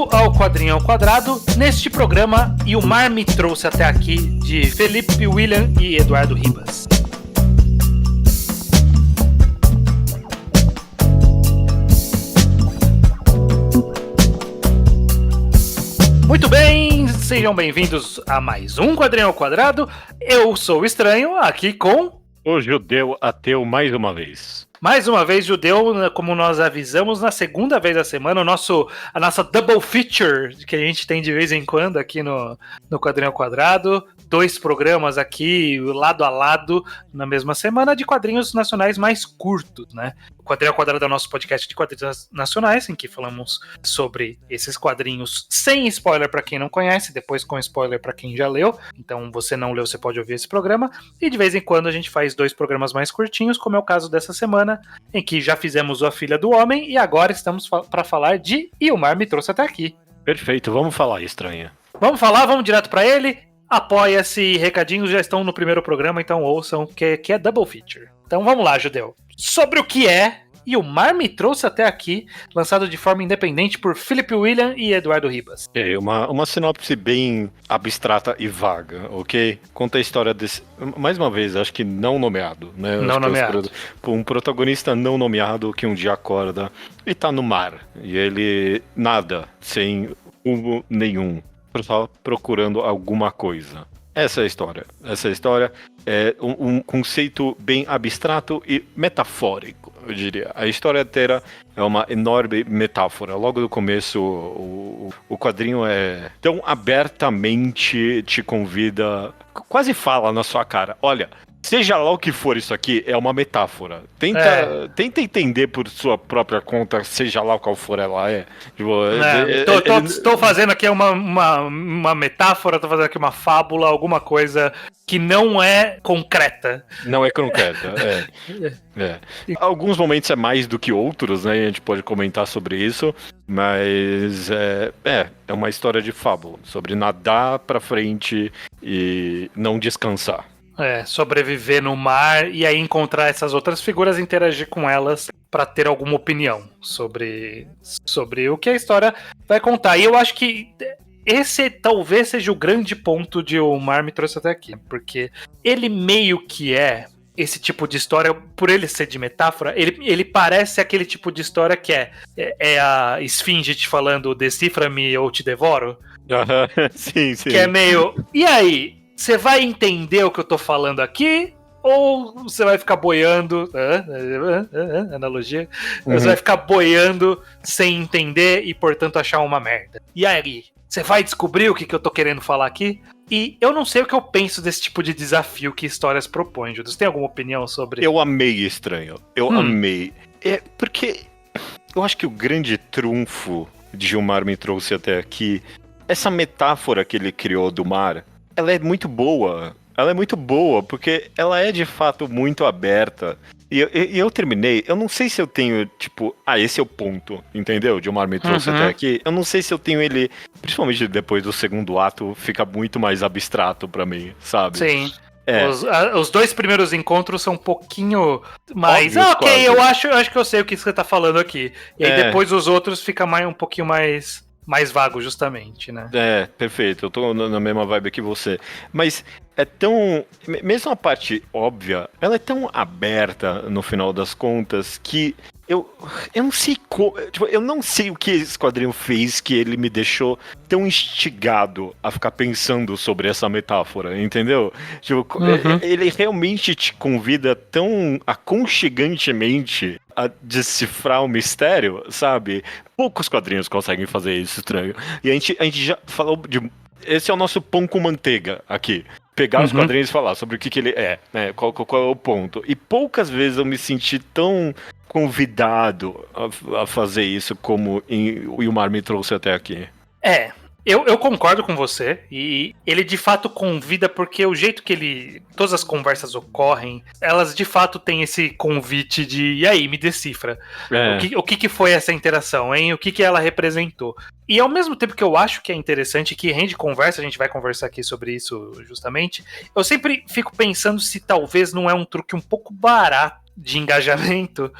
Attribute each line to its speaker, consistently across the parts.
Speaker 1: Bem-vindo ao Quadrinho ao Quadrado. Neste programa, E o Mar Me Trouxe Até Aqui, de Felipe William e Eduardo Ribas. Muito bem, sejam bem-vindos a mais um Quadrinho ao Quadrado. Eu sou o Estranho, aqui com...
Speaker 2: O Judeu Ateu mais uma vez.
Speaker 1: Mais uma vez, Judeu, como nós avisamos, na segunda vez da semana, a nossa double feature que a gente tem de vez em quando aqui no Quadrinho ao Quadrado. 2 programas aqui, lado a lado, na mesma semana, de quadrinhos nacionais mais curtos, né? O Quadrinho ao Quadrado é o nosso podcast de quadrinhos nacionais, em que falamos sobre esses quadrinhos sem spoiler para quem não conhece, depois com spoiler para quem já leu. Então, você não leu, você pode ouvir esse programa. E de vez em quando a gente faz 2 programas mais curtinhos, como é o caso dessa semana, em que já fizemos o A Filha do Homem e agora estamos para falar de E o Mar Me Trouxe Até Aqui.
Speaker 2: Perfeito, vamos falar, Estranha.
Speaker 1: Vamos direto para ele. Apoia-se, recadinhos já estão no primeiro programa, então ouçam, que é double feature. Então vamos lá, Judeu. Sobre o que é E o Mar Me Trouxe Até Aqui, lançado de forma independente por Felipe William e Eduardo Ribas.
Speaker 2: É uma sinopse bem abstrata e vaga, ok? Conta a história desse... Mais uma vez, acho que não nomeado, né?
Speaker 1: Não nomeado.
Speaker 2: Um protagonista não nomeado que um dia acorda e tá no mar. E ele nada, sem rumo nenhum, só procurando alguma coisa. Essa é a história. Essa história é um conceito bem abstrato e metafórico, eu diria. A história inteira é uma enorme metáfora. Logo no começo, o quadrinho é tão abertamente te convida, quase fala na sua cara, olha, seja lá o que for isso aqui, é uma metáfora. Tenta entender por sua própria conta, seja lá qual for ela é. Tipo,
Speaker 1: Estou fazendo aqui uma metáfora, estou fazendo aqui uma fábula, alguma coisa que não é concreta.
Speaker 2: Não é concreta, é. Alguns momentos é mais do que outros, né? A gente pode comentar sobre isso, mas é uma história de fábula, sobre nadar pra frente e não descansar.
Speaker 1: Sobreviver no mar e aí encontrar essas outras figuras e interagir com elas para ter alguma opinião sobre o que a história vai contar. E eu acho que esse talvez seja o grande ponto de O Mar Me Trouxe Até Aqui, porque ele meio que é esse tipo de história, por ele ser de metáfora, ele parece aquele tipo de história que é a esfinge te falando decifra-me ou te devoro.
Speaker 2: Sim.
Speaker 1: Que é meio, e aí? Você vai entender o que eu tô falando aqui? Ou você vai ficar boiando? Analogia. Você vai ficar boiando sem entender e, portanto, achar uma merda. E aí? Você vai descobrir o que eu tô querendo falar aqui? E eu não sei o que eu penso desse tipo de desafio que histórias propõem, Judas. Tem alguma opinião sobre?
Speaker 2: Eu amei Estranho. Eu amei. Porque eu acho que o grande trunfo de O Mar Me Trouxe Até Aqui, essa metáfora que ele criou do mar, ela é muito boa. Ela é muito boa, porque ela é de fato muito aberta. E eu terminei, eu não sei se eu tenho, tipo, esse é o ponto, entendeu? De O Mar Me Trouxe Até Aqui. Eu não sei se eu tenho ele, principalmente depois do segundo ato, fica muito mais abstrato pra mim, sabe?
Speaker 1: Sim. Os 2 primeiros encontros são um pouquinho mais...
Speaker 2: Óbvios,
Speaker 1: ok,
Speaker 2: quase.
Speaker 1: eu acho que eu sei o que você tá falando aqui. E aí depois os outros fica um pouquinho mais vago, justamente, né?
Speaker 2: Perfeito, eu tô na mesma vibe que você. Mas é tão... Mesmo a parte óbvia, ela é tão aberta no final das contas que eu não sei tipo, eu não sei o que esse quadrinho fez que ele me deixou tão instigado a ficar pensando sobre essa metáfora, entendeu? Tipo, ele realmente te convida tão aconchegantemente a decifrar o mistério, sabe? Poucos quadrinhos conseguem fazer isso, Estranho. E a gente já falou de... Esse é o nosso pão com manteiga aqui. Pegar os quadrinhos e falar sobre o que ele é, né? Qual é o ponto. E poucas vezes eu me senti tão convidado a fazer isso como o O Mar Me Trouxe Até Aqui.
Speaker 1: Eu concordo com você, e ele de fato convida, porque o jeito que todas as conversas ocorrem, elas de fato têm esse convite de, e aí, me decifra. O que foi essa interação, hein? O que ela representou? E ao mesmo tempo que eu acho que é interessante, que rende conversa, a gente vai conversar aqui sobre isso justamente, eu sempre fico pensando se talvez não é um truque um pouco barato de engajamento,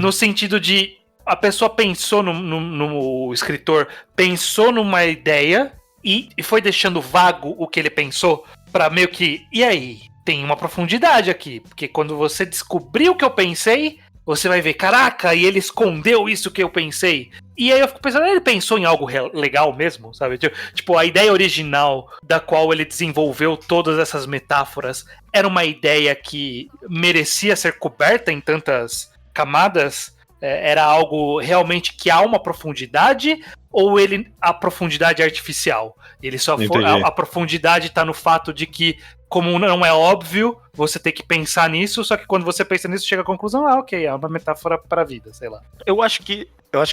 Speaker 1: no sentido de a pessoa pensou no escritor pensou numa ideia e foi deixando vago o que ele pensou pra meio que, e aí? Tem uma profundidade aqui, porque quando você descobrir o que eu pensei, você vai ver, caraca, e ele escondeu isso que eu pensei. E aí eu fico pensando, ele pensou em algo legal mesmo, sabe? Tipo, a ideia original da qual ele desenvolveu todas essas metáforas era uma ideia que merecia ser coberta em tantas camadas? Era algo realmente que há uma profundidade? Ou a profundidade é artificial? Ele só foi, a profundidade tá no fato de que, como não é óbvio, você tem que pensar nisso, só que quando você pensa nisso, chega à conclusão, ok, é uma metáfora para a vida, sei lá.
Speaker 2: Eu acho que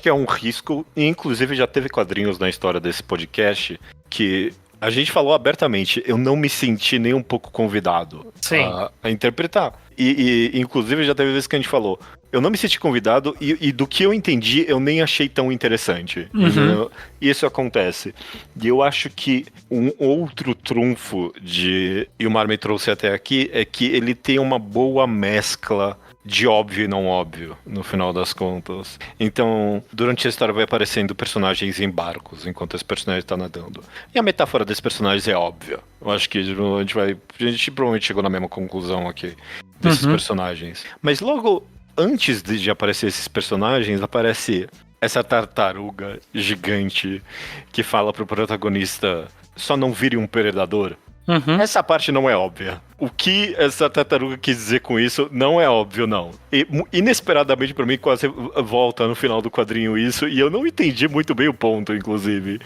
Speaker 2: é um risco, e inclusive já teve quadrinhos na história desse podcast, que a gente falou abertamente, eu não me senti nem um pouco convidado a interpretar. E inclusive já teve vezes que a gente falou, eu não me senti convidado e do que eu entendi, eu nem achei tão interessante.
Speaker 1: Uhum.
Speaker 2: E isso acontece. E eu acho que um outro trunfo e o Mar me trouxe até aqui é que ele tem uma boa mescla de óbvio e não óbvio, no final das contas. Então, durante a história vai aparecendo personagens em barcos, enquanto esse personagem está nadando. E a metáfora desses personagens é óbvia. Eu acho que a gente provavelmente chegou na mesma conclusão aqui, desses personagens. Mas logo antes de aparecer esses personagens, aparece essa tartaruga gigante que fala pro protagonista, só não vire um predador.
Speaker 1: Uhum.
Speaker 2: Essa parte não é óbvia. O que essa tartaruga quis dizer com isso não é óbvio, não. E, inesperadamente pra mim quase volta no final do quadrinho isso, e eu não entendi muito bem o ponto, inclusive.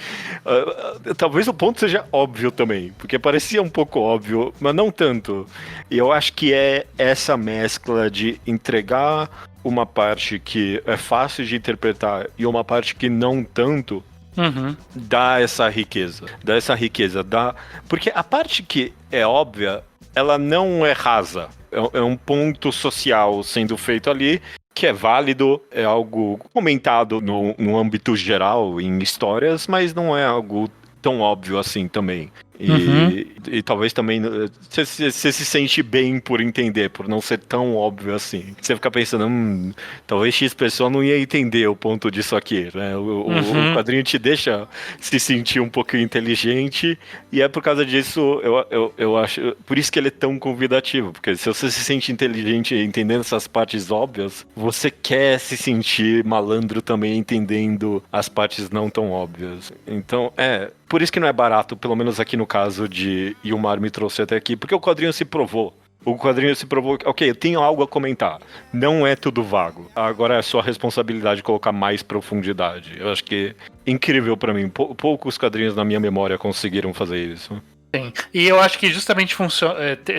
Speaker 2: Talvez o ponto seja óbvio também, porque parecia um pouco óbvio, mas não tanto. E eu acho que é essa mescla de entregar uma parte que é fácil de interpretar e uma parte que não tanto, dá essa riqueza. Porque a parte que é óbvia, ela não é rasa. É um ponto social sendo feito ali, que é válido, é algo comentado no âmbito geral, em histórias, mas não é algo tão óbvio assim também. E talvez também você se sente bem por entender, por não ser tão óbvio assim. Você fica pensando, talvez X pessoa não ia entender o ponto disso aqui, né? O quadrinho te deixa se sentir um pouquinho inteligente, e é por causa disso, eu acho, por isso que ele é tão convidativo, porque se você se sente inteligente entendendo essas partes óbvias, você quer se sentir malandro também entendendo as partes não tão óbvias. Então, por isso que não é barato, pelo menos aqui no caso de E o Mar me trouxe até aqui, porque o quadrinho se provou. Ok, eu tenho algo a comentar. Não é tudo vago. Agora é sua responsabilidade colocar mais profundidade. Eu acho que é incrível pra mim. Poucos quadrinhos na minha memória conseguiram fazer isso.
Speaker 1: Sim. E eu acho que justamente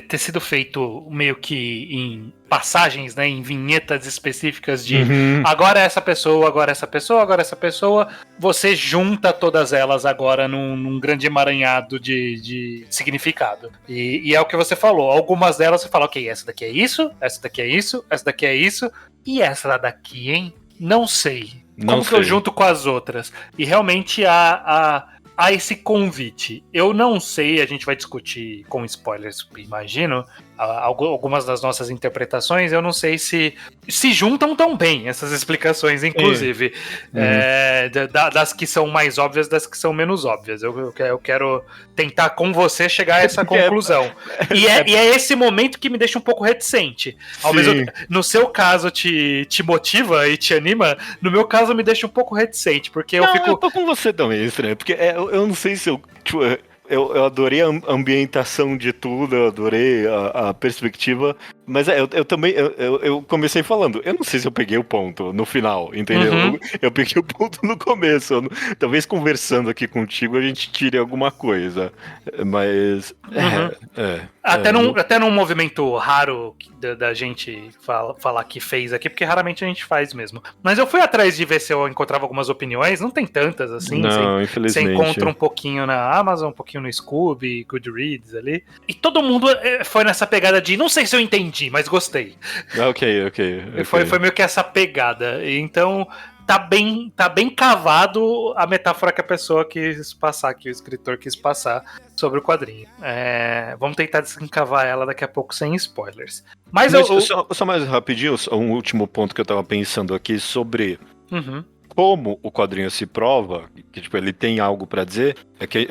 Speaker 1: ter sido feito meio que em passagens, né, em vinhetas específicas de agora essa pessoa, agora essa pessoa, agora essa pessoa, você junta todas elas agora num grande emaranhado de significado. E é o que você falou, algumas delas você fala, ok, essa daqui é isso, essa daqui é isso, essa daqui é isso, e essa daqui, hein? Não sei. Como que eu junto com as outras? E realmente há esse convite. Eu não sei, a gente vai discutir com spoilers, imagino, algumas das nossas interpretações, eu não sei se juntam tão bem essas explicações, inclusive, das que são mais óbvias, das que são menos óbvias. Eu quero tentar com você chegar a essa conclusão. E é esse momento que me deixa um pouco reticente. Ao mesmo, no seu caso te motiva e te anima, no meu caso me deixa um pouco reticente, porque eu
Speaker 2: tô com você também, estranho, porque eu não sei se eu... Tipo, eu adorei a ambientação de tudo, eu adorei a perspectiva, mas eu também, eu comecei falando, eu não sei se eu peguei o ponto no final, entendeu? Eu peguei o ponto no começo, talvez conversando aqui contigo a gente tire alguma coisa, mas...
Speaker 1: Até num movimento raro da gente falar que fez aqui, porque raramente a gente faz mesmo. Mas eu fui atrás de ver se eu encontrava algumas opiniões, não tem tantas assim.
Speaker 2: Não, infelizmente.
Speaker 1: Você encontra um pouquinho na Amazon, um pouquinho no Scooby, Goodreads ali. E todo mundo foi nessa pegada de, não sei se eu entendi, mas gostei.
Speaker 2: Ok.
Speaker 1: Foi meio que essa pegada. Então... Tá bem cavado a metáfora que a pessoa quis passar, que o escritor quis passar sobre o quadrinho. Vamos tentar desencavar ela daqui a pouco sem spoilers. Mas
Speaker 2: só mais rapidinho, um último ponto que eu tava pensando aqui sobre
Speaker 1: Uhum.
Speaker 2: Como o quadrinho se prova, que tipo, ele tem algo pra dizer, é que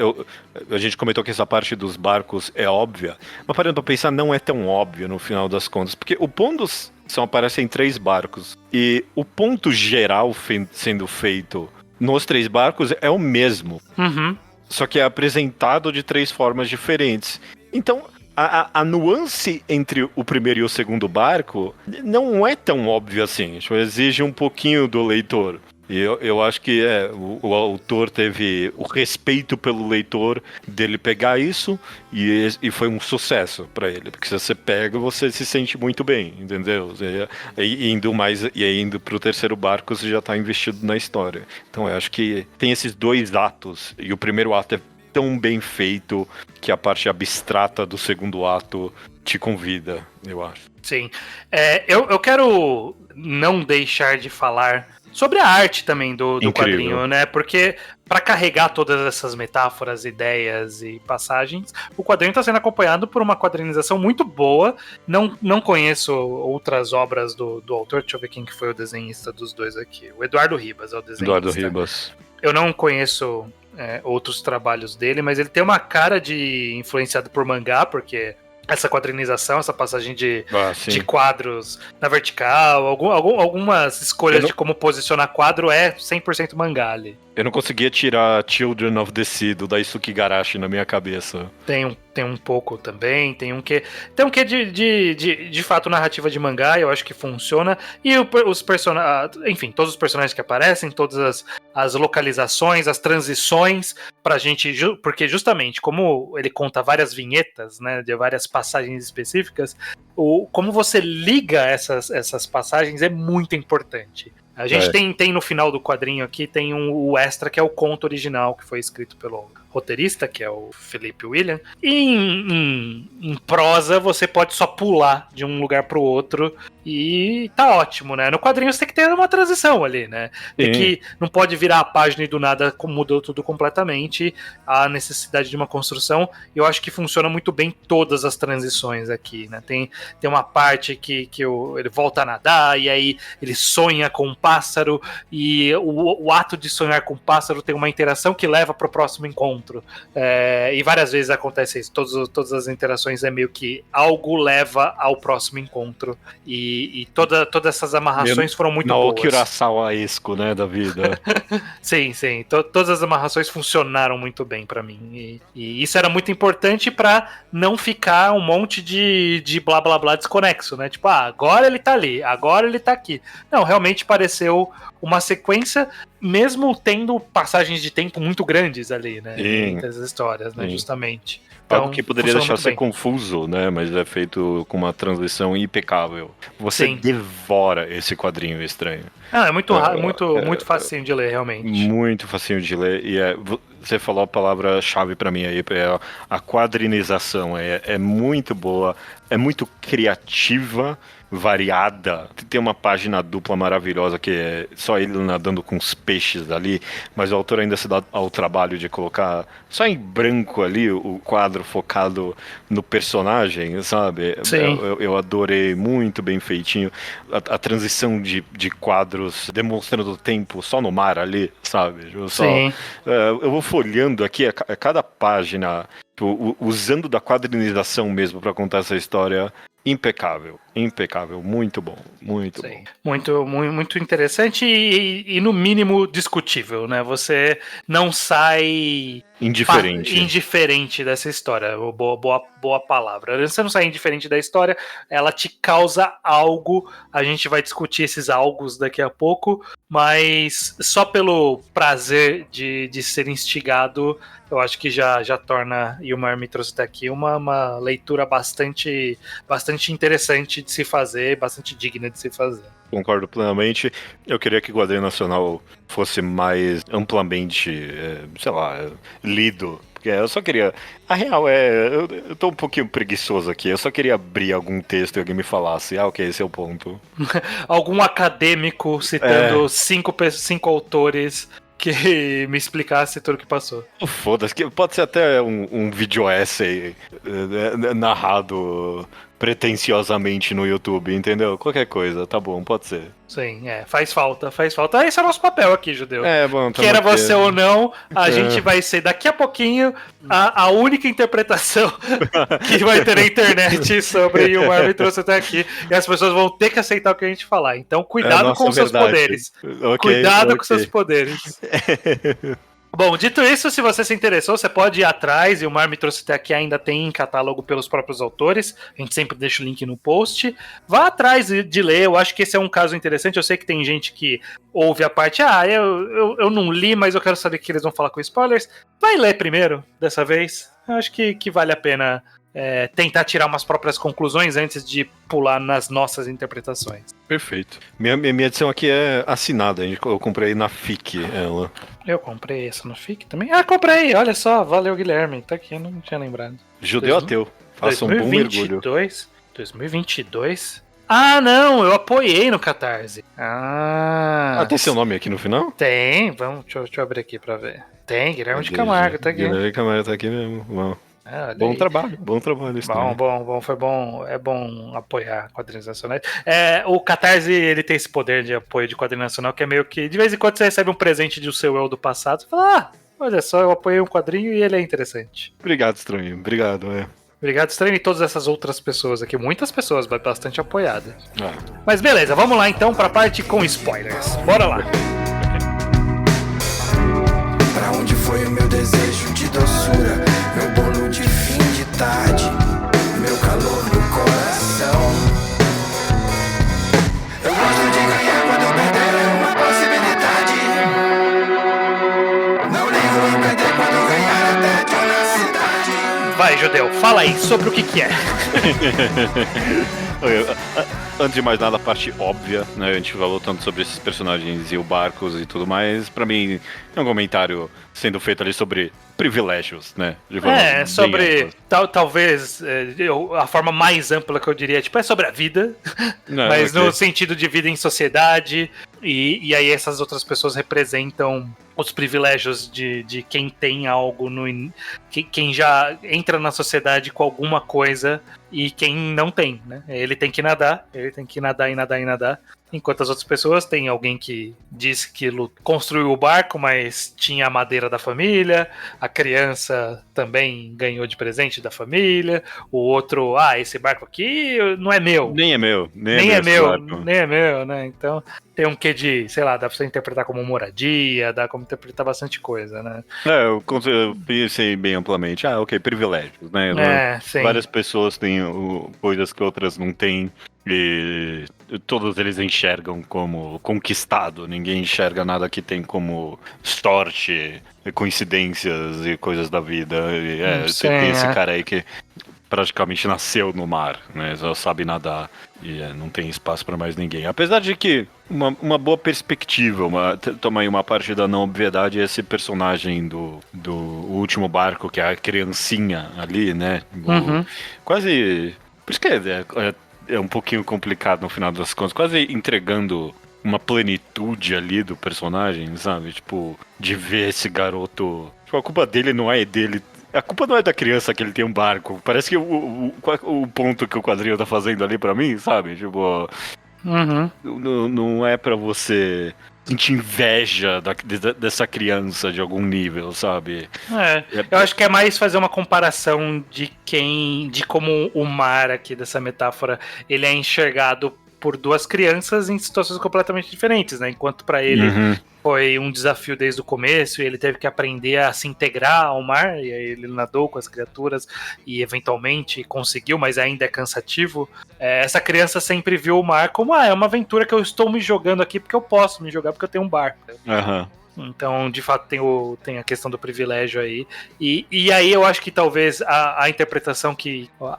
Speaker 2: a gente comentou que essa parte dos barcos é óbvia, mas parando pra pensar, não é tão óbvio no final das contas, porque o ponto só aparece em 3 barcos, e o ponto geral sendo feito nos 3 barcos é o mesmo,
Speaker 1: Uhum.
Speaker 2: só que é apresentado de 3 formas diferentes. Então, a nuance entre o primeiro e o segundo barco não é tão óbvia assim, tipo, exige um pouquinho do leitor. E eu acho que o autor teve o respeito pelo leitor dele pegar isso e foi um sucesso pra ele. Porque se você pega, você se sente muito bem, entendeu? Indo pro terceiro barco, você já tá investido na história. Então eu acho que tem esses 2 atos. E o primeiro ato é tão bem feito que a parte abstrata do segundo ato te convida, eu acho.
Speaker 1: Sim. Eu quero não deixar de falar sobre a arte também do quadrinho, né? Porque para carregar todas essas metáforas, ideias e passagens, o quadrinho está sendo acompanhado por uma quadrinização muito boa. Não conheço outras obras do autor. Deixa eu ver quem que foi o desenhista dos dois aqui. O Eduardo Ribas é o desenhista.
Speaker 2: Eduardo Ribas.
Speaker 1: Eu não conheço outros trabalhos dele, mas ele tem uma cara de influenciado por mangá, porque essa quadrinização, essa passagem de quadros na vertical, algumas escolhas de como posicionar quadro é 100% mangá ali.
Speaker 2: Eu não conseguia tirar Children of the Sea do Daisuke Igarashi na minha cabeça.
Speaker 1: Tem um pouco também, tem um que de fato narrativa de mangá, eu acho que funciona. E os personagens, enfim, todos os personagens que aparecem, todas as localizações, as transições pra gente, porque justamente como ele conta várias vinhetas, né, de várias passagens específicas, como você liga essas passagens é muito importante. A gente tem no final do quadrinho aqui, tem o extra, que é o conto original, que foi escrito pelo roteirista, que é o Felipe William. E em prosa, você pode só pular de um lugar pro outro e tá ótimo, né? No quadrinho você tem que ter uma transição ali, né? Tem que, não pode virar a página e do nada mudou tudo completamente. A necessidade de uma construção. E eu acho que funciona muito bem todas as transições aqui, né? Tem uma parte que ele volta a nadar e aí ele sonha com um pássaro e o ato de sonhar com um pássaro tem uma interação que leva pro próximo encontro. E várias vezes acontece isso. Todas as interações é meio que algo leva ao próximo encontro. E todas essas amarrações foram muito boas.
Speaker 2: Naoki Urasawa-esco, né, da vida.
Speaker 1: Sim. Todas as amarrações funcionaram muito bem pra mim. E isso era muito importante pra não ficar um monte de blá blá blá desconexo, né? Tipo, agora ele tá ali, agora ele tá aqui. Não, realmente pareceu uma sequência, mesmo tendo passagens de tempo muito grandes ali, né? Entre as histórias, né? Justamente. Então,
Speaker 2: algo que poderia deixar ser confuso, né? Mas é feito com uma transição impecável. Você devora esse quadrinho estranho.
Speaker 1: É muito facinho de ler, realmente.
Speaker 2: Muito facinho de ler. E você falou a palavra-chave pra mim aí, a quadrinização. É muito boa, é muito criativa, variada. Tem uma página dupla maravilhosa que é só ele nadando com os peixes ali, mas o autor ainda se dá ao trabalho de colocar só em branco ali o quadro focado no personagem, sabe?
Speaker 1: Sim.
Speaker 2: Eu adorei, muito bem feitinho. A transição de quadros demonstrando o tempo só no mar ali, sabe? Eu vou folhando aqui a cada página, usando da quadrinização mesmo para contar essa história. Impecável, muito bom, muito bom.
Speaker 1: Muito interessante e no mínimo discutível, né? Você não sai indiferente dessa história. Boa palavra. Você não sai indiferente da história, ela te causa algo. A gente vai discutir esses algos daqui a pouco, mas só pelo prazer de ser instigado, eu acho que já torna, e o Mar me trouxe até aqui, uma leitura bastante interessante de se fazer, bastante digna de se fazer.
Speaker 2: Concordo plenamente. Eu queria que o quadrinho nacional fosse mais amplamente, lido. Porque eu só queria... A real eu tô um pouquinho preguiçoso aqui. Eu só queria abrir algum texto e alguém me falasse, ok, esse é o ponto.
Speaker 1: Algum acadêmico citando cinco autores que me explicasse tudo o que passou.
Speaker 2: Foda-se, pode ser até um vídeo essay narrado pretensiosamente no YouTube, entendeu? Qualquer coisa, tá bom, pode ser.
Speaker 1: Sim, faz falta, faz falta. Esse é o nosso papel aqui, Judeu.
Speaker 2: Bom,
Speaker 1: Queira você ou não, a
Speaker 2: É.
Speaker 1: gente vai ser daqui a pouquinho a única interpretação que vai ter na internet sobre o Mar me trouxe até aqui. E as pessoas vão ter que aceitar o que a gente falar. Então, cuidado com os seus poderes. Cuidado com seus poderes. Bom, dito isso, se você se interessou, você pode ir atrás, e o Mar me trouxe até aqui, ainda tem em catálogo pelos próprios autores, a gente sempre deixa o link no post. Vá atrás de ler, eu acho que esse é um caso interessante, eu sei que tem gente que ouve a parte, eu não li, mas eu quero saber o que eles vão falar com spoilers. Vai ler primeiro, dessa vez, eu acho que vale a pena tentar tirar umas próprias conclusões antes de pular nas nossas interpretações.
Speaker 2: Perfeito. Minha edição aqui é assinada, eu comprei na FIC ela.
Speaker 1: Eu comprei essa no FIC também? Comprei, olha só, valeu Guilherme, tá aqui, eu não tinha lembrado.
Speaker 2: Judeu ateu, faça um bom mergulho.
Speaker 1: 2022? Ah, não, eu apoiei no Catarse.
Speaker 2: Tem seu nome aqui no final?
Speaker 1: Tem, deixa eu abrir aqui pra ver. Tem, Guilherme de Camargo, tá aqui.
Speaker 2: Guilherme de Camargo tá aqui mesmo, bom. Bom trabalho. Isso
Speaker 1: bom, foi bom. É bom apoiar quadrinhos nacionais. O Catarse, ele tem esse poder de apoio de quadrinho nacional, que é meio que, de vez em quando você recebe um presente do seu eu do passado, você fala, olha só, eu apoiei um quadrinho e ele é interessante.
Speaker 2: Obrigado, Estranho. Obrigado,
Speaker 1: Obrigado, Estranho, e todas essas outras pessoas aqui. Muitas pessoas, bastante apoiadas. Mas beleza, vamos lá então pra parte com spoilers. Bora lá.
Speaker 3: Pra onde foi o meu desejo de doçura? Meu bolo de fim de tarde, meu calor no coração. Eu gosto de ganhar quando perder é uma possibilidade. Não ligo em perder quando ganhar até de honestidade.
Speaker 1: Vai, Judeu, fala aí sobre o que é.
Speaker 2: Antes de mais nada, a parte óbvia, né? A gente falou tanto sobre esses personagens e o barcos e tudo mais. Pra mim, é um comentário sendo feito ali sobre privilégios, né?
Speaker 1: Sobre talvez a forma mais ampla que eu diria, é sobre a vida, mas no sentido de vida em sociedade, e aí essas outras pessoas representam os privilégios de quem tem algo, quem já entra na sociedade com alguma coisa e quem não tem, né? Ele tem que nadar e nadar. Enquanto as outras pessoas, tem alguém que disse que construiu o barco, mas tinha a madeira da família, a criança também ganhou de presente da família, o outro, esse barco aqui não é meu.
Speaker 2: Nem é meu,
Speaker 1: né? Então tem um quê de, sei lá, dá pra você interpretar como moradia, dá como interpretar bastante coisa, né?
Speaker 2: Eu pensei bem amplamente, privilégios, né?
Speaker 1: Sim.
Speaker 2: Várias pessoas têm coisas que outras não têm. E todos eles enxergam como conquistado, ninguém enxerga nada que tem como sorte, coincidências e coisas da vida. Tem esse cara aí que praticamente nasceu no mar, né? Só sabe nadar e não tem espaço para mais ninguém. Apesar de que uma boa perspectiva, toma aí uma parte da não obviedade, é esse personagem do último barco, que é a criancinha ali, né? Quase... Por isso que é um pouquinho complicado no final das contas, quase entregando uma plenitude ali do personagem, sabe? Tipo, de ver esse garoto... Tipo, a culpa dele não é dele. A culpa não é da criança que ele tem um barco. Parece que o ponto que o quadrinho tá fazendo ali pra mim, sabe? Tipo... Não é pra você sentir inveja dessa criança de algum nível, sabe?
Speaker 1: Eu acho que é mais fazer uma comparação de como o mar aqui dessa metáfora, ele é enxergado por duas crianças em situações completamente diferentes, né? Enquanto pra ele foi um desafio desde o começo e ele teve que aprender a se integrar ao mar, e aí ele nadou com as criaturas e eventualmente conseguiu, mas ainda é cansativo. Essa criança sempre viu o mar como é uma aventura que eu estou me jogando aqui porque eu posso me jogar porque eu tenho um barco. Então, de fato, tem a questão do privilégio aí. E aí eu acho que talvez a interpretação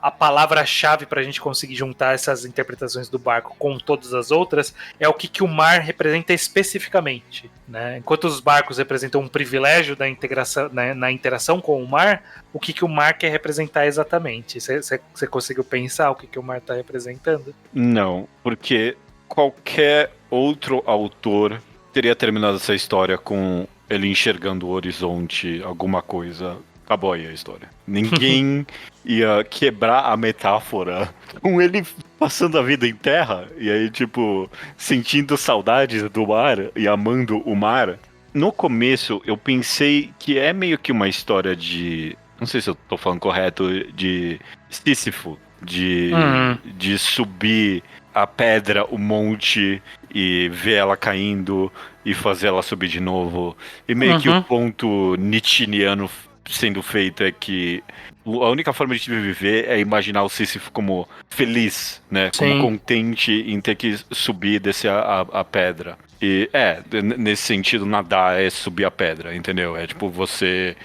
Speaker 1: a palavra-chave pra gente conseguir juntar essas interpretações do barco com todas as outras é o que o mar representa especificamente, né? Enquanto os barcos representam um privilégio da integração, né, na interação com o mar, o que o mar quer representar exatamente? Você conseguiu pensar o que o mar tá representando?
Speaker 2: Não, porque qualquer outro autor teria terminado essa história com ele enxergando o horizonte, alguma coisa acabou aí a história. Ninguém ia quebrar a metáfora com ele passando a vida em terra e aí, tipo, sentindo saudades do mar e amando o mar. No começo, eu pensei que é meio que uma história de... Não sei se eu tô falando correto, de Sísifo, de subir a pedra, o monte, e ver ela caindo e fazer ela subir de novo. E meio que o ponto nietzscheano sendo feito é que a única forma de viver é imaginar o Sísifo como feliz, né? Como contente em ter que subir e descer a pedra. E nesse sentido, nadar é subir a pedra, entendeu? É tipo você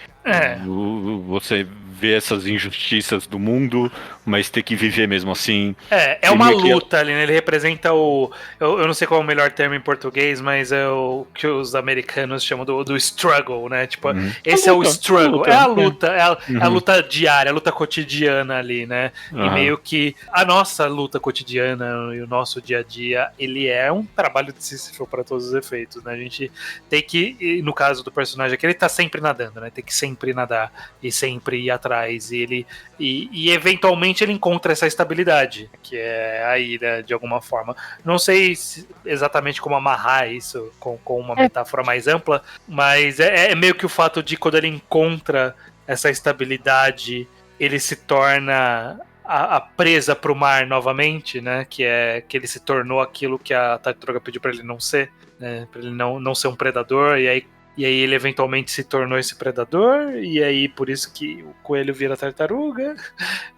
Speaker 2: vê essas injustiças do mundo, mas ter que viver mesmo assim.
Speaker 1: É uma luta ali, né? Ele representa o... Eu não sei qual é o melhor termo em português, mas é o que os americanos chamam do struggle, né? Tipo, esse é o struggle. É a luta, é a luta diária, a luta cotidiana ali, né? E meio que a nossa luta cotidiana e o nosso dia a dia, ele é um trabalho de Sísifo para todos os efeitos, né? A gente tem que, no caso do personagem aqui, ele tá sempre nadando, né? Tem que sempre nadar e sempre ir atrás. E eventualmente ele encontra essa estabilidade, que é a ira, de alguma forma. Não sei exatamente como amarrar isso com uma metáfora mais ampla, mas é meio que o fato de quando ele encontra essa estabilidade, ele se torna a presa pro mar novamente, né? Que ele se tornou aquilo que a tartaruga pediu pra ele não ser, né? Pra ele não ser um predador, e aí ele eventualmente se tornou esse predador, e aí por isso que o coelho vira tartaruga,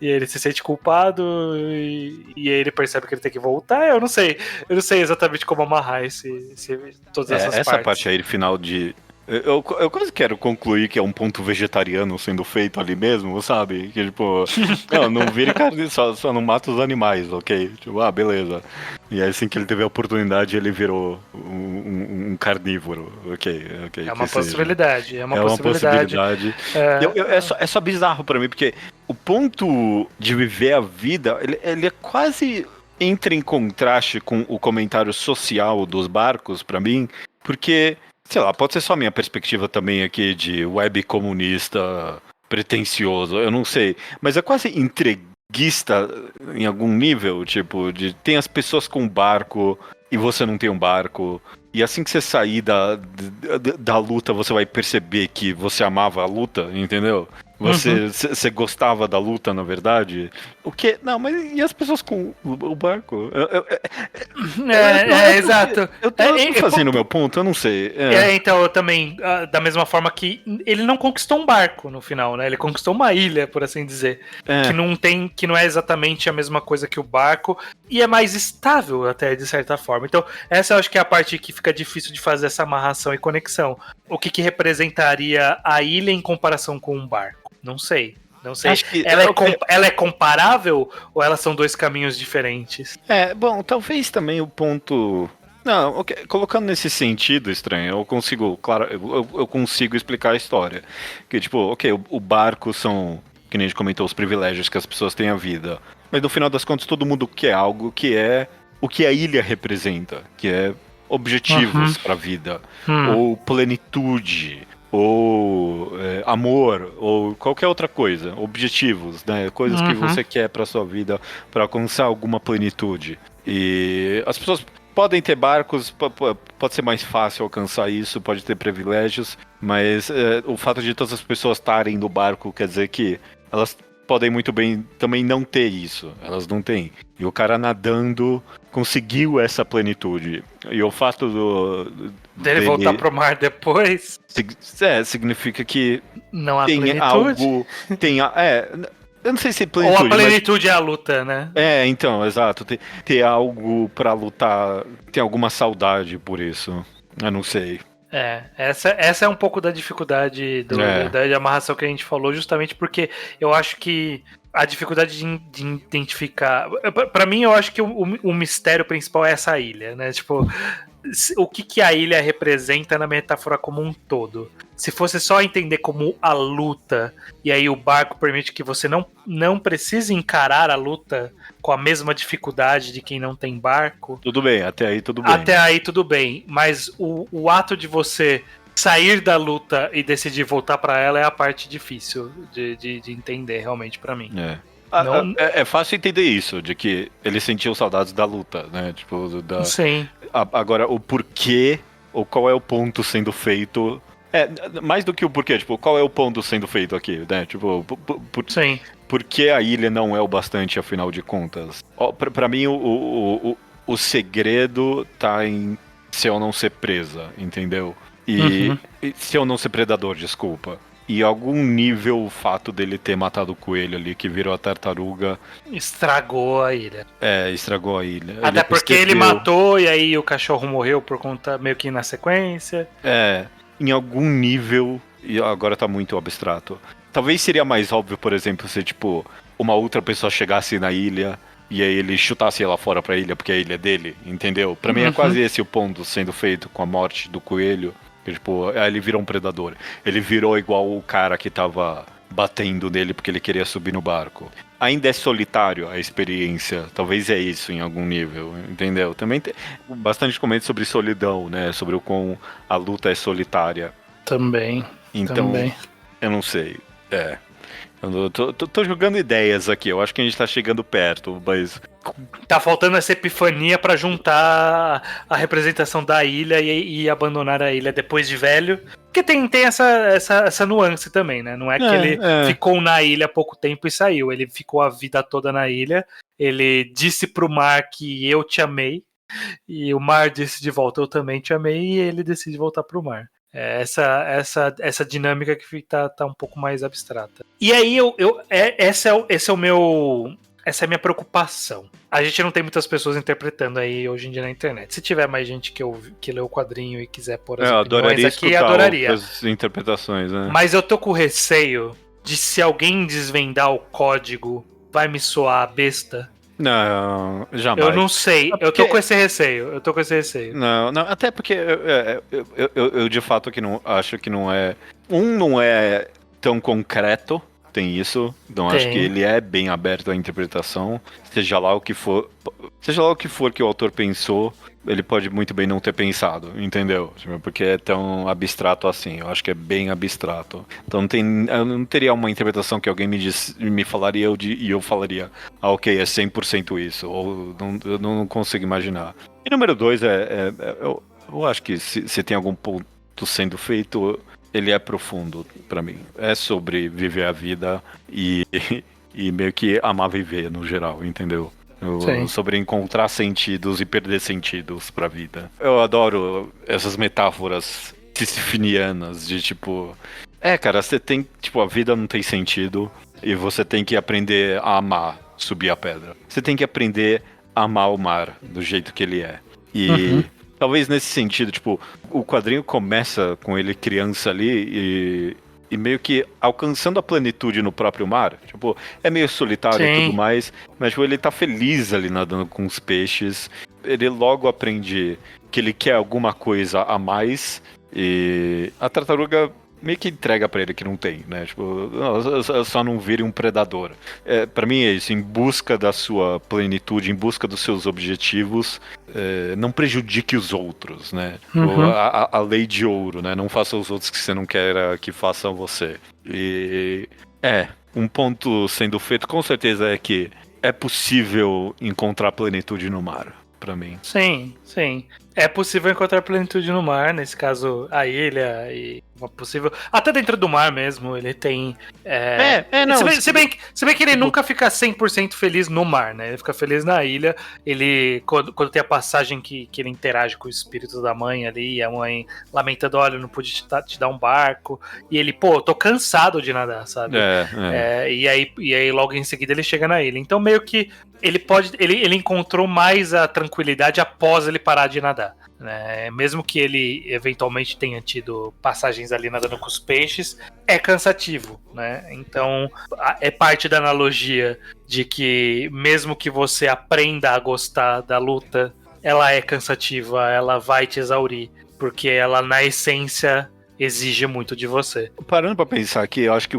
Speaker 1: e ele se sente culpado, e aí ele percebe que ele tem que voltar. Eu não sei exatamente como amarrar todas essas partes.
Speaker 2: Essa parte aí, final de... Eu quase quero concluir que é um ponto vegetariano sendo feito ali mesmo, sabe? Que tipo, não vire carne, só não mata os animais, ok? Tipo, beleza. E aí, assim que ele teve a oportunidade, ele virou um carnívoro, ok.
Speaker 1: É uma possibilidade, é uma possibilidade.
Speaker 2: É só bizarro pra mim, porque o ponto de viver a vida, ele é quase... entra em contraste com o comentário social dos barcos, pra mim, porque... Sei lá, pode ser só minha perspectiva também aqui de web comunista pretencioso, eu não sei. Mas é quase entreguista em algum nível, tipo, tem as pessoas com barco e você não tem um barco. E assim que você sair da luta, você vai perceber que você amava a luta, entendeu? Você gostava da luta, na verdade? O que? Não, mas e as pessoas com o barco?
Speaker 1: Exato.
Speaker 2: Eu tô fazendo o meu ponto, eu não sei.
Speaker 1: Então, eu também, da mesma forma que ele não conquistou um barco no final, né? Ele conquistou uma ilha, por assim dizer. Que não é exatamente a mesma coisa que o barco, e é mais estável até, de certa forma. Então, essa eu acho que é a parte que fica difícil de fazer essa amarração e conexão. O que representaria a ilha em comparação com um barco? Não sei. Acho que ela é comparável ou elas são dois caminhos diferentes?
Speaker 2: Bom, talvez também o ponto... Não, colocando nesse sentido estranho, eu consigo, claro, eu consigo explicar a história. Que tipo, o barco são, que nem a gente comentou, os privilégios que as pessoas têm à vida. Mas no final das contas todo mundo quer algo que é o que a ilha representa, que é objetivos para a vida, ou plenitude, ou amor, ou qualquer outra coisa, objetivos, né? Coisas que você quer para sua vida, para alcançar alguma plenitude. E as pessoas podem ter barcos, pode ser mais fácil alcançar isso, pode ter privilégios, mas o fato de todas as pessoas estarem no barco quer dizer que elas podem muito bem também não ter isso, elas não têm. E o cara nadando conseguiu essa plenitude. E o fato
Speaker 1: dele voltar pro mar depois
Speaker 2: significa que
Speaker 1: não há
Speaker 2: tem
Speaker 1: plenitude.
Speaker 2: Algo, eu não sei se plenitude,
Speaker 1: ou a plenitude é a luta, né?
Speaker 2: Então, exato. Ter algo pra lutar, tem alguma saudade por isso. Eu não sei.
Speaker 1: Essa é um pouco da dificuldade da amarração que a gente falou, justamente porque eu acho que a dificuldade de identificar... Pra mim, eu acho que o mistério principal é essa ilha, né? Tipo, o que a ilha representa na metáfora como um todo. Se fosse só entender como a luta, e aí o barco permite que você não precise encarar a luta com a mesma dificuldade de quem não tem barco...
Speaker 2: Tudo bem, até aí tudo bem.
Speaker 1: Até aí tudo bem, mas o ato de você sair da luta e decidir voltar pra ela é a parte difícil de entender realmente pra mim.
Speaker 2: É fácil entender isso, de que ele sentiu saudades da luta, né? Tipo,
Speaker 1: Sim.
Speaker 2: Agora, o porquê, ou qual é o ponto sendo feito... mais do que o porquê, tipo, qual é o ponto sendo feito aqui, né? Tipo,
Speaker 1: Sim.
Speaker 2: por que a ilha não é o bastante, afinal de contas? Pra mim, o segredo tá em se eu não ser presa, entendeu? E se eu não ser predador, desculpa. E algum nível o fato dele ter matado o coelho ali, que virou a tartaruga...
Speaker 1: Estragou a ilha.
Speaker 2: Estragou a ilha.
Speaker 1: Até porque ele matou e aí o cachorro morreu por conta, meio que na sequência.
Speaker 2: Em algum nível, e agora tá muito abstrato. Talvez seria mais óbvio, por exemplo, se tipo, uma outra pessoa chegasse na ilha e aí ele chutasse ela fora pra ilha, porque a ilha é dele, entendeu? Pra mim é quase esse o ponto sendo feito com a morte do coelho. Que, tipo, ele virou um predador. Ele virou igual o cara que tava batendo nele porque ele queria subir no barco. Ainda é solitário a experiência. Talvez é isso em algum nível, entendeu? Também tem bastante comentário sobre solidão, né? Sobre o quão a luta é solitária.
Speaker 1: Também.
Speaker 2: Então, eu não sei. Eu tô jogando ideias aqui. Eu acho que a gente tá chegando perto, mas...
Speaker 1: Tá faltando essa epifania pra juntar a representação da ilha e abandonar a ilha depois de velho. Porque tem essa nuance também, né? Não é que ele ficou na ilha há pouco tempo e saiu. Ele ficou a vida toda na ilha. Ele disse pro mar que eu te amei. E o mar disse de volta, eu também te amei. E ele decide voltar pro mar. Essa dinâmica que tá um pouco mais abstrata. E aí, essa é a minha preocupação. A gente não tem muitas pessoas interpretando aí hoje em dia na internet. Se tiver mais gente que lê o quadrinho e quiser pôr as opiniões aqui, adoraria.
Speaker 2: As interpretações, né?
Speaker 1: Mas eu tô com receio de se alguém desvendar o código, vai me soar besta.
Speaker 2: Não, jamais.
Speaker 1: Eu não sei, eu tô com esse receio.
Speaker 2: Não, até porque eu de fato que não acho que não é. Não é tão concreto, tem isso. Não acho que ele é bem aberto à interpretação. Seja lá o que for que o autor pensou, ele pode muito bem não ter pensado, entendeu? Porque é tão abstrato assim. Eu acho que é bem abstrato. Então eu não teria uma interpretação que alguém me falaria e eu falaria, ok, é 100% isso. Ou eu não consigo imaginar. E número 2 eu acho que se tem algum ponto sendo feito, ele é profundo pra mim. É sobre viver a vida e meio que amar viver no geral, entendeu? Sobre encontrar sentidos e perder sentidos pra vida. Eu adoro essas metáforas sisyphinianas de tipo... cara, você tem... Tipo, a vida não tem sentido e você tem que aprender a amar subir a pedra. Você tem que aprender a amar o mar do jeito que ele é. E... Talvez nesse sentido, tipo, o quadrinho começa com ele criança ali e meio que alcançando a plenitude no próprio mar. Tipo, é meio solitário e tudo mais, mas tipo, ele tá feliz ali nadando com os peixes. Ele logo aprende que ele quer alguma coisa a mais e a tartaruga meio que entrega pra ele que não tem, né? Tipo, só não vire um predador. Pra mim é isso, em busca da sua plenitude, em busca dos seus objetivos, não prejudique os outros, né? A lei de ouro, né? Não faça os outros que você não quer que façam você. E um ponto sendo feito com certeza é que é possível encontrar plenitude no mar, pra mim.
Speaker 1: Sim. É possível encontrar plenitude no mar, nesse caso a ilha e possível. Até dentro do mar mesmo, ele tem. Não. Se bem que ele nunca fica 100% feliz no mar, né? Ele fica feliz na ilha. Ele, quando tem a passagem que ele interage com o espírito da mãe ali, e a mãe lamentando: olha, eu não pude te dar um barco. E ele, tô cansado de nadar, sabe? E aí logo em seguida ele chega na ilha. Então meio que ele encontrou mais a tranquilidade após ele parar de nadar. Né? Mesmo que ele eventualmente tenha tido passagens ali nadando com os peixes, é cansativo, né? Então é parte da analogia de que mesmo que você aprenda a gostar da luta, ela é cansativa, ela vai te exaurir, porque ela na essência exige muito de você.
Speaker 2: Parando pra pensar aqui, eu acho que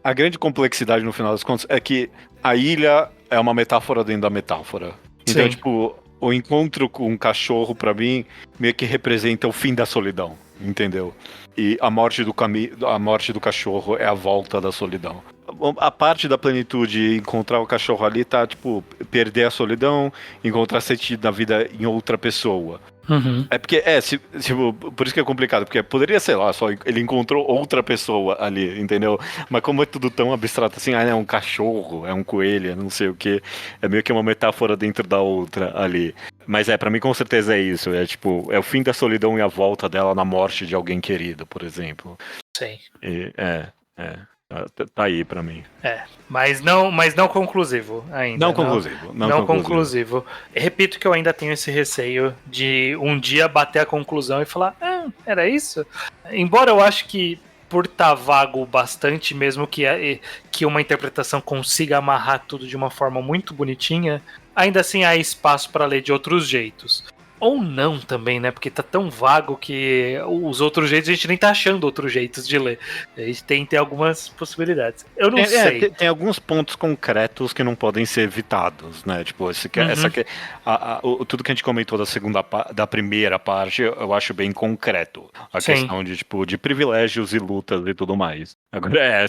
Speaker 2: a grande complexidade no final das contas é que a ilha é uma metáfora dentro da metáfora. Então, tipo, o encontro com um cachorro, pra mim, meio que representa o fim da solidão. entendeu? E a morte do cachorro é a volta da solidão. A parte da plenitude, encontrar o cachorro ali, tá, tipo, perder a solidão, encontrar sentido na vida em outra pessoa.
Speaker 1: Uhum.
Speaker 2: É porque, por isso que é complicado, porque poderia, sei lá, só ele encontrou outra pessoa ali, entendeu? Mas como é tudo tão abstrato assim, é um cachorro, é um coelho, não sei o que, é meio que uma metáfora dentro da outra ali. Mas pra mim com certeza é isso, é tipo, é o fim da solidão e a volta dela na morte de alguém querido, por exemplo.
Speaker 1: Sim.
Speaker 2: E, tá aí pra mim.
Speaker 1: Mas não conclusivo ainda.
Speaker 2: Não conclusivo.
Speaker 1: Não conclusivo. Repito que eu ainda tenho esse receio de um dia bater a conclusão e falar, era isso? Embora eu acho que por estar vago bastante, mesmo que uma interpretação consiga amarrar tudo de uma forma muito bonitinha, ainda assim há espaço para ler de outros jeitos. Ou não também, né? Porque tá tão vago que os outros jeitos a gente nem tá achando outros jeitos de ler. A gente tem algumas possibilidades. Eu não sei.
Speaker 2: Tem alguns pontos concretos que não podem ser evitados, né? Tipo, tudo que a gente comentou da primeira parte, eu acho bem concreto. A questão de privilégios e lutas e tudo mais. Agora,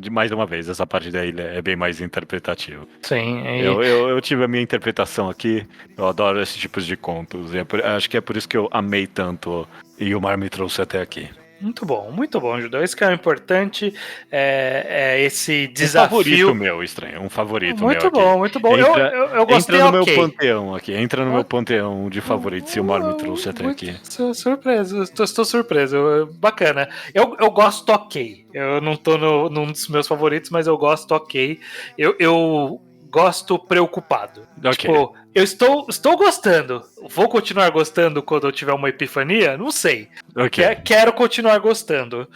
Speaker 2: mais uma vez, essa parte da ilha é bem mais interpretativa.
Speaker 1: Sim.
Speaker 2: Eu tive a minha interpretação aqui, eu adoro esses tipos de contos. Acho que é por isso que eu amei tanto e o Mar me trouxe até aqui.
Speaker 1: Muito bom, Judeu. Isso que é o importante, é esse desafio.
Speaker 2: Um favorito meu, estranho. Um favorito meu.
Speaker 1: Muito bom. Eu gostei.
Speaker 2: Entra no meu panteão aqui. Entra no meu panteão de favoritos e o Mar me trouxe até aqui.
Speaker 1: Surpreso. Estou surpreso. Bacana. Eu gosto ok. Eu não tô num dos meus favoritos, mas eu gosto ok. Eu gosto preocupado.
Speaker 2: Okay.
Speaker 1: Tipo, eu estou gostando. Vou continuar gostando quando eu tiver uma epifania? Não sei.
Speaker 2: Okay.
Speaker 1: Quero continuar gostando.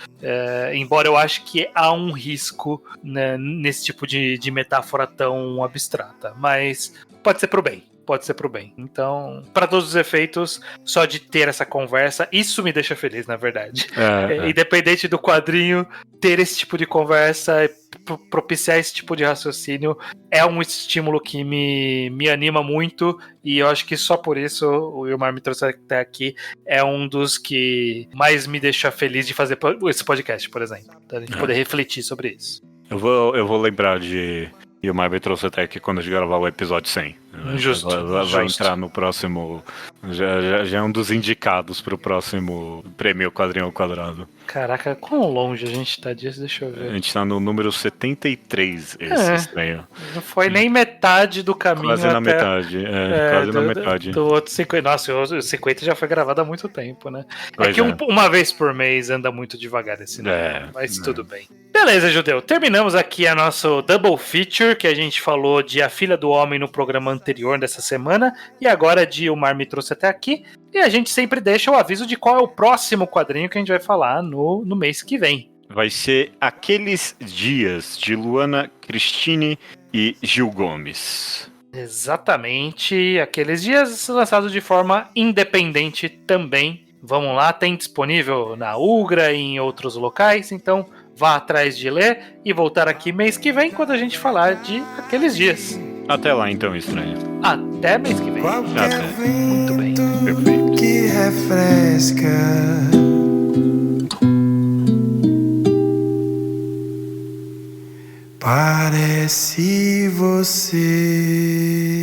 Speaker 1: Embora eu acho que há um risco, né, nesse tipo de metáfora tão abstrata. Mas pode ser pro bem. Então, para todos os efeitos, só de ter essa conversa, isso me deixa feliz, na verdade. Independente do quadrinho, ter esse tipo de conversa, propiciar esse tipo de raciocínio, é um estímulo que me anima muito, e eu acho que só por isso o Wilmar me trouxe até aqui, é um dos que mais me deixa feliz de fazer esse podcast, por exemplo. Da gente poder refletir sobre isso.
Speaker 2: Eu vou lembrar de... E o Mar me trouxe até aqui quando a gente gravar o episódio 100.
Speaker 1: Justo.
Speaker 2: Vai entrar no próximo... Já é um dos indicados pro próximo prêmio Quadrinho ao Quadrado.
Speaker 1: Caraca, quão longe a gente tá disso? Deixa eu ver.
Speaker 2: A gente tá no número 73, estranho.
Speaker 1: Não foi nem metade do caminho.
Speaker 2: Quase na metade. Quase na metade.
Speaker 1: Do outro 50. Nossa, o 50 já foi gravado há muito tempo, né? Uma vez por mês anda muito devagar esse número, mas tudo bem. Beleza, Judeu. Terminamos aqui a nosso Double Feature, que a gente falou de A Filha do Homem no programa anterior dessa semana, e agora de O Mar me trouxe até aqui. E a gente sempre deixa o aviso de qual é o próximo quadrinho que a gente vai falar no mês que vem.
Speaker 2: Vai ser Aqueles Dias, de Luana Cristine e Gil Gomes.
Speaker 1: Exatamente. Aqueles Dias, lançados de forma independente também. Vamos lá, tem disponível na Ugra e em outros locais, então vá atrás de ler e voltar aqui mês que vem quando a gente falar de Aqueles Dias.
Speaker 2: Até lá então, estranho.
Speaker 1: Até mês que vem.
Speaker 2: Até.
Speaker 1: Muito bem.
Speaker 2: Perfeito.
Speaker 3: Que refresca. Parece você.